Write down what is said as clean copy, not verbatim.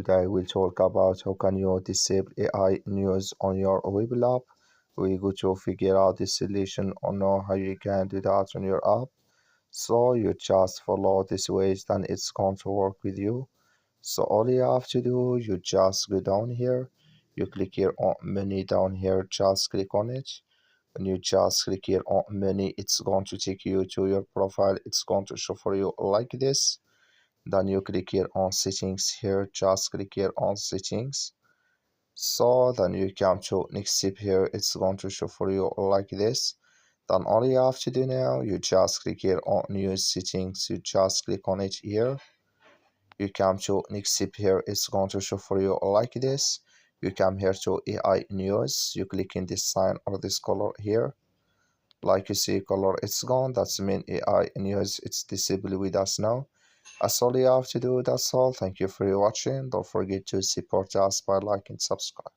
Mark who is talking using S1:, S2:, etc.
S1: Today we'll talk about how can you disable AI news on your Webull app. We go to figure out the solution or know how you can do that on your app. So you just follow this ways, then it's going to work with you. So all you have to do, you just go down here, you click here on menu down here, just click on it. When you just click here on menu, it's going to take you to your profile. It's going to show for you like this. Then you click here on settings here, just click here on settings. So then you come to next step here, it's going to show for you like this. Then all you have to do now, you just click here on new settings, you just click on it here. You come to next step here, it's going to show for you like this. You come here to AI news, you click in this sign or this color here. Like you see color, it's gone, that's mean AI news, it's disabled with us now. That's all you have to do. That's all. Thank you for watching. Don't forget to support us by liking and subscribe.